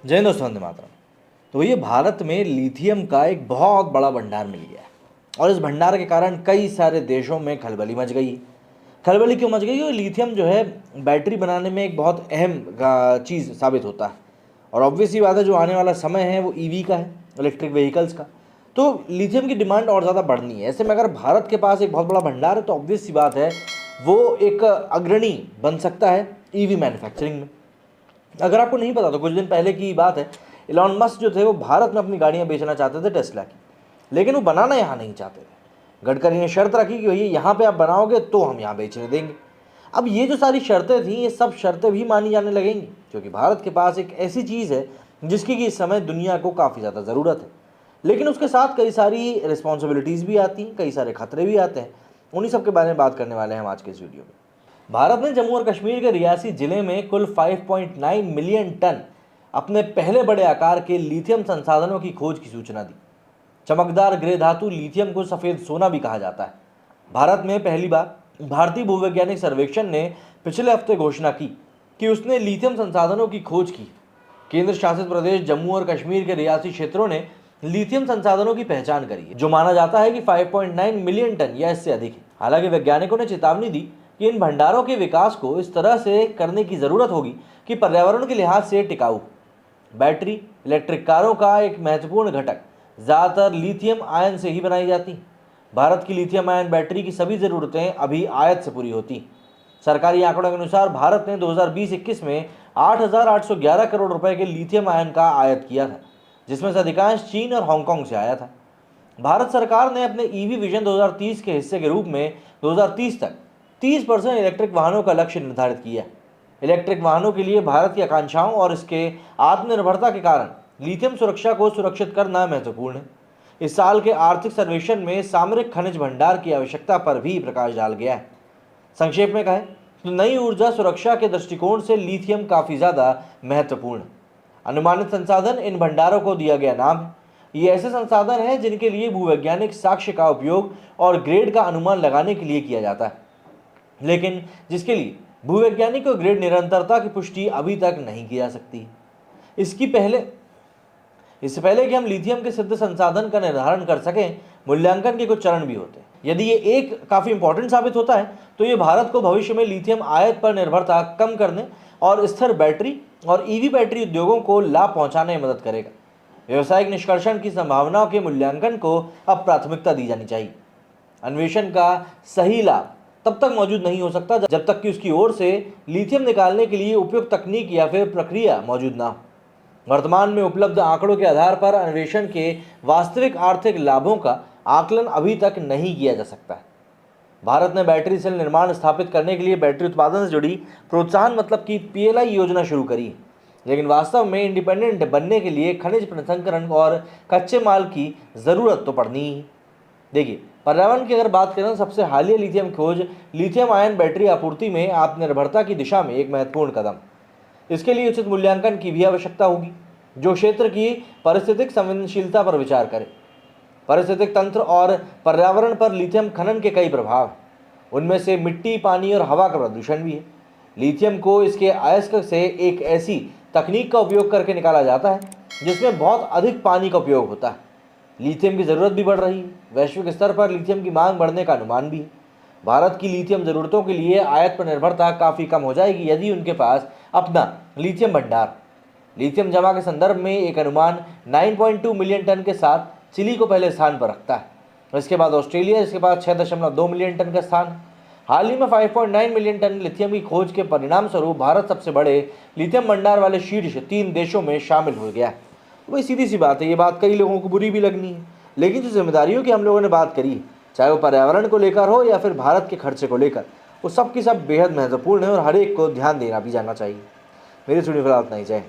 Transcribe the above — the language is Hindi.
जय हिंद दोस्तों, वंदे मातरम। तो ये भारत में लिथियम का एक बहुत बड़ा भंडार मिल गया है और इस भंडार के कारण कई सारे देशों में खलबली मच गई। खलबली क्यों मच गई? क्योंकि लिथियम जो है बैटरी बनाने में एक बहुत अहम चीज़ साबित होता है और ऑब्वियस ही बात है, जो आने वाला समय है वो ईवी का है, इलेक्ट्रिक व्हीकल्स का। तो लिथियम की डिमांड और ज़्यादा बढ़नी है। ऐसे में अगर भारत के पास एक बहुत बड़ा भंडार है तो ऑब्वियस सी बात है वो एक अग्रणी बन सकता है ईवी मैन्युफैक्चरिंग में। अगर आपको नहीं पता तो कुछ दिन पहले की बात है, इलॉन मस्क जो थे वो भारत में अपनी गाड़ियां बेचना चाहते थे टेस्ला की, लेकिन वो बनाना यहाँ नहीं चाहते थे। गडकरी ने शर्त रखी कि भैया यहाँ पे आप बनाओगे तो हम यहाँ बेचने देंगे। अब ये जो सारी शर्तें थी, ये सब शर्तें भी मानी जाने लगेंगी क्योंकि भारत के पास एक ऐसी चीज़ है जिसकी कि इस समय दुनिया को काफ़ी ज़्यादा ज़रूरत है। लेकिन उसके साथ कई सारी रिस्पॉन्सिबिलिटीज़ भी आती हैं, कई सारे खतरे भी आते हैं। उन्हीं सब के बारे में बात करने वाले हैं हम आज के इस वीडियो में। भारत ने जम्मू और कश्मीर के रियासी जिले में कुल 5.9 मिलियन टन अपने पहले बड़े आकार के लिथियम संसाधनों की खोज की सूचना दी। चमकदार ग्रे धातु लिथियम को सफ़ेद सोना भी कहा जाता है। भारत में पहली बार भारतीय भूवैज्ञानिक सर्वेक्षण ने पिछले हफ्ते घोषणा की कि उसने लिथियम संसाधनों की खोज की। केंद्र शासित प्रदेश जम्मू और कश्मीर के रियासी क्षेत्रों ने लिथियम संसाधनों की पहचान करी है, जो माना जाता है कि 5.9 मिलियन टन या इससे अधिक है। हालांकि वैज्ञानिकों ने चेतावनी दी कि इन भंडारों के विकास को इस तरह से करने की ज़रूरत होगी कि पर्यावरण के लिहाज से टिकाऊ। बैटरी इलेक्ट्रिक कारों का एक महत्वपूर्ण घटक ज़्यादातर लिथियम आयन से ही बनाई जाती हैं। भारत की लिथियम आयन बैटरी की सभी ज़रूरतें अभी आयात से पूरी होती हैं। सरकारी आंकड़ों के अनुसार भारत ने 2020-21 में 8,811 करोड़ रुपए के लिथियम आयन का आयात किया था, जिसमें से अधिकांश चीन और हांगकांग से आया था। भारत सरकार ने अपने ईवी विजन 2030 के हिस्से के रूप में 2030 तक 30% इलेक्ट्रिक वाहनों का लक्ष्य निर्धारित किया है। इलेक्ट्रिक वाहनों के लिए भारत की आकांक्षाओं और इसके आत्मनिर्भरता के कारण लिथियम सुरक्षा को सुरक्षित करना महत्वपूर्ण है। इस साल के आर्थिक सर्वेक्षण में सामरिक खनिज भंडार की आवश्यकता पर भी प्रकाश डाल गया है। संक्षेप में कहें तो नई ऊर्जा सुरक्षा के दृष्टिकोण से लिथियम काफ़ी ज़्यादा महत्वपूर्ण है। अनुमानित संसाधन इन भंडारों को दिया गया नाम है। ये ऐसे संसाधन हैं जिनके लिए भूवैज्ञानिक साक्ष्य का उपयोग और ग्रेड का अनुमान लगाने के लिए किया जाता है, लेकिन जिसके लिए भूवैज्ञानिक और ग्रेड निरंतरता की पुष्टि अभी तक नहीं की जा सकती। इससे पहले कि हम लिथियम के सिद्ध संसाधन का निर्धारण कर सकें, मूल्यांकन के कुछ चरण भी होते हैं। यदि ये एक काफ़ी इंपॉर्टेंट साबित होता है तो ये भारत को भविष्य में लिथियम आयात पर निर्भरता कम करने और स्थिर बैटरी और ईवी बैटरी उद्योगों को लाभ पहुंचाने में मदद करेगा। व्यावसायिक निष्कर्षण की संभावनाओं के मूल्यांकन को अब प्राथमिकता दी जानी चाहिए। अन्वेषण का सही लाभ तब तक मौजूद नहीं हो सकता जब तक कि उसकी ओर से लिथियम निकालने के लिए उपयुक्त तकनीक या फिर प्रक्रिया मौजूद ना हो। वर्तमान में उपलब्ध आंकड़ों के आधार पर अन्वेषण के वास्तविक आर्थिक लाभों का आकलन अभी तक नहीं किया जा सकता है। भारत ने बैटरी सेल निर्माण स्थापित करने के लिए बैटरी उत्पादन से जुड़ी प्रोत्साहन मतलब कि PLI योजना शुरू करी है, लेकिन वास्तव में इंडिपेंडेंट बनने के लिए खनिज प्रसंस्करण और कच्चे माल की ज़रूरत तो पड़नी ही। देखिए, पर्यावरण की अगर बात करें तो सबसे हालिया लिथियम खोज लिथियम आयन बैटरी आपूर्ति में आत्मनिर्भरता की दिशा में एक महत्वपूर्ण कदम। इसके लिए उचित मूल्यांकन की भी आवश्यकता होगी, जो क्षेत्र की पारिस्थितिक संवेदनशीलता पर विचार करे। पारिस्थितिक तंत्र और पर्यावरण पर लिथियम खनन के कई प्रभाव हैं। उनमें से मिट्टी, पानी और हवा का प्रदूषण भी है। लिथियम को इसके अयस्क से एक ऐसी तकनीक का उपयोग करके निकाला जाता है जिसमें बहुत अधिक पानी का उपयोग होता है। लिथियम की ज़रूरत भी बढ़ रही है। वैश्विक स्तर पर लिथियम की मांग बढ़ने का अनुमान भी है। भारत की लिथियम ज़रूरतों के लिए आयात पर निर्भरता काफ़ी कम हो जाएगी यदि उनके पास अपना लिथियम भंडार। लिथियम जमा के संदर्भ में एक अनुमान 9.2 मिलियन टन के साथ चिली को पहले स्थान पर रखता है। इसके बाद ऑस्ट्रेलिया, इसके बाद 6.2 मिलियन टन का स्थान। हाल ही में 5.9 मिलियन टन लिथियम की खोज के परिणाम स्वरूप भारत सबसे बड़े लिथियम भंडार वाले शीर्ष 3 देशों में शामिल हो गया है। वही सीधी सी बात है, ये बात कई लोगों को बुरी भी लगनी है, लेकिन जो जिम्मेदारियों की हम लोगों ने बात करी, चाहे वो पर्यावरण को लेकर हो या फिर भारत के खर्चे को लेकर, वो सब की सब बेहद महत्वपूर्ण है और हर एक को ध्यान देना भी जाना चाहिए। मेरी सुनी फिलहाल इतना ही। जय हिंद।